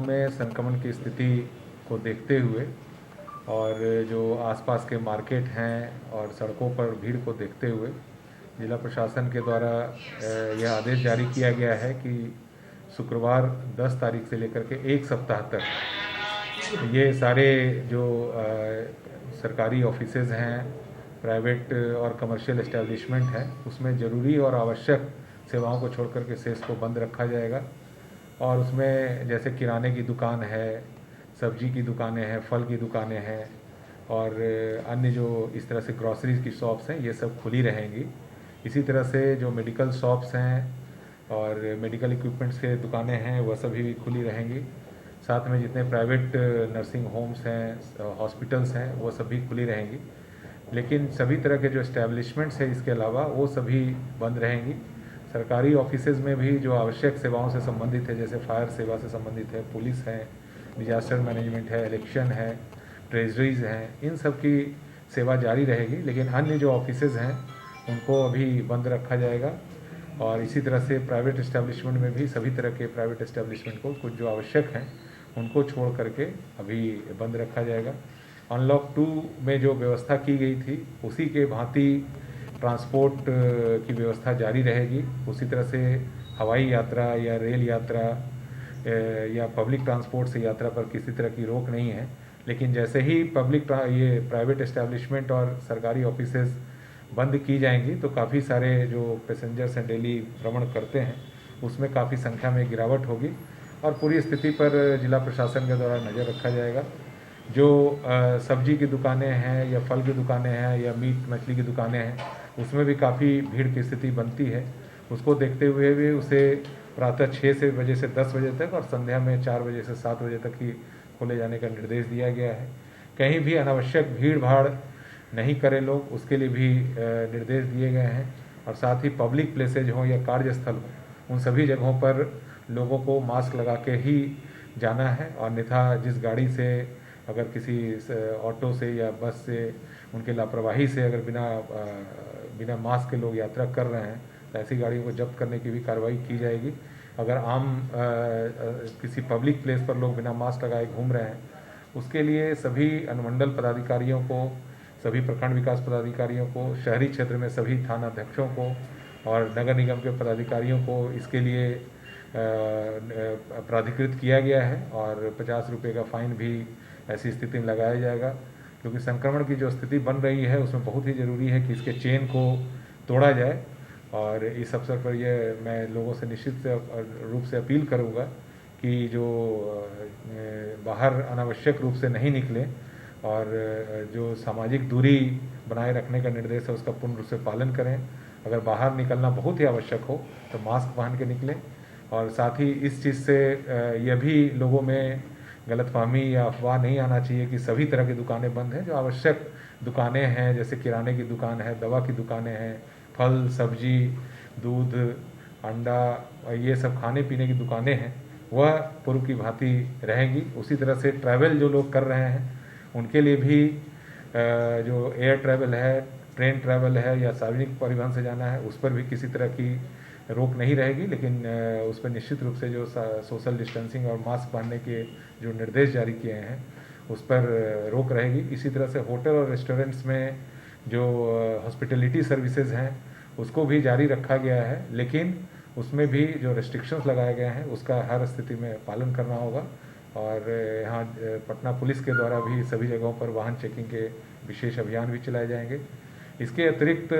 में संक्रमण की स्थिति को देखते हुए और जो आसपास के मार्केट हैं और सड़कों पर भीड़ को देखते हुए जिला प्रशासन के द्वारा यह आदेश जारी किया गया है कि शुक्रवार 10 तारीख से लेकर के एक सप्ताह तक ये सारे जो सरकारी ऑफिसेज हैं, प्राइवेट और कमर्शियल एस्टेब्लिशमेंट हैं, उसमें ज़रूरी और आवश्यक सेवाओं को छोड़ करके शेष को बंद रखा जाएगा। और उसमें जैसे किराने की दुकान है, सब्जी की दुकानें हैं, फल की दुकानें हैं और अन्य जो इस तरह से ग्रॉसरीज की शॉप्स हैं, ये सब खुली रहेंगी। इसी तरह से जो मेडिकल शॉप्स हैं और मेडिकल इक्विपमेंट्स के दुकानें हैं, वह सभी खुली रहेंगी। साथ में जितने प्राइवेट नर्सिंग होम्स हैं, हॉस्पिटल्स हैं, वो सभी खुली रहेंगी। लेकिन सभी तरह के जो इस्टेब्लिशमेंट्स हैं इसके अलावा वो सभी बंद रहेंगी। सरकारी ऑफिसेज में भी जो आवश्यक सेवाओं से संबंधित है, जैसे फायर सेवा से संबंधित है, पुलिस है, डिजास्टर मैनेजमेंट है, इलेक्शन है, ट्रेजरीज हैं, इन सब की सेवा जारी रहेगी। लेकिन अन्य जो ऑफिसेज हैं उनको अभी बंद रखा जाएगा। और इसी तरह से प्राइवेट इस्टेब्लिशमेंट में भी सभी तरह के प्राइवेट इस्टेब्लिशमेंट को कुछ जो आवश्यक हैं उनको छोड़ करके अभी बंद रखा जाएगा। अनलॉक 2 में जो व्यवस्था की गई थी उसी के भांति ट्रांसपोर्ट की व्यवस्था जारी रहेगी। उसी तरह से हवाई यात्रा या रेल यात्रा या पब्लिक ट्रांसपोर्ट से यात्रा पर किसी तरह की रोक नहीं है। लेकिन जैसे ही ये प्राइवेट एस्टेब्लिशमेंट और सरकारी ऑफिसेज बंद की जाएंगी तो काफ़ी सारे जो पैसेंजर्स हैं डेली भ्रमण करते हैं उसमें काफ़ी संख्या में गिरावट होगी और पूरी स्थिति पर जिला प्रशासन के द्वारा नज़र रखा जाएगा। जो सब्जी की दुकानें हैं या फल की दुकानें हैं या मीट मछली की दुकानें हैं उसमें भी काफ़ी भीड़ की स्थिति बनती है। उसको देखते हुए भी उसे प्रातः 6 बजे से 10 बजे तक और संध्या में 4 बजे से 7 बजे तक ही खोले जाने का निर्देश दिया गया है। कहीं भी अनावश्यक भीड़ भाड़ नहीं करें लोग, उसके लिए भी निर्देश दिए गए हैं। और साथ ही पब्लिक प्लेसेज हों या कार्यस्थल हों, उन सभी जगहों पर लोगों को मास्क लगा के ही जाना है। और अन्यथा जिस गाड़ी से अगर किसी ऑटो से या बस से उनके लापरवाही से अगर बिना मास्क के लोग यात्रा कर रहे हैं तो ऐसी गाड़ियों को जब्त करने की भी कार्रवाई की जाएगी। अगर आम किसी पब्लिक प्लेस पर लोग बिना मास्क लगाए घूम रहे हैं उसके लिए सभी अनुमंडल पदाधिकारियों को, सभी प्रखंड विकास पदाधिकारियों को, शहरी क्षेत्र में सभी थाना अध्यक्षों को और नगर निगम के पदाधिकारियों को इसके लिए प्राधिकृत किया गया है और 50 रुपये का फाइन भी ऐसी स्थिति में लगाया जाएगा। क्योंकि संक्रमण की जो स्थिति बन रही है उसमें बहुत ही ज़रूरी है कि इसके चेन को तोड़ा जाए। और इस अवसर पर यह मैं लोगों से निश्चित रूप से अपील करूँगा कि जो बाहर अनावश्यक रूप से नहीं निकलें और जो सामाजिक दूरी बनाए रखने का निर्देश है उसका पूर्ण रूप से पालन करें। अगर बाहर निकलना बहुत ही आवश्यक हो तो मास्क पहन के निकलें। और साथ ही इस चीज़ से यह भी लोगों में गलतफहमी या अफवाह नहीं आना चाहिए कि सभी तरह की दुकानें बंद हैं। जो आवश्यक दुकानें हैं जैसे किराने की दुकान है, दवा की दुकानें हैं, फल सब्जी, दूध, अंडा, ये सब खाने पीने की दुकानें हैं, वह पूर्व की भांति रहेंगी। उसी तरह से ट्रैवल जो लोग कर रहे हैं उनके लिए भी जो एयर ट्रैवल है, ट्रेन ट्रैवल है या सार्वजनिक परिवहन से जाना है उस पर भी किसी तरह की रोक नहीं रहेगी। लेकिन उस पर निश्चित रूप से जो सोशल डिस्टेंसिंग और मास्क पहनने के जो निर्देश जारी किए हैं उस पर रोक रहेगी। इसी तरह से होटल और रेस्टोरेंट्स में जो हॉस्पिटलिटी सर्विसेज हैं उसको भी जारी रखा गया है, लेकिन उसमें भी जो रेस्ट्रिक्शंस लगाए गए हैं उसका हर स्थिति में पालन करना होगा। और यहाँ पटना पुलिस के द्वारा भी सभी जगहों पर वाहन चेकिंग के विशेष अभियान भी चलाए जाएंगे। इसके अतिरिक्त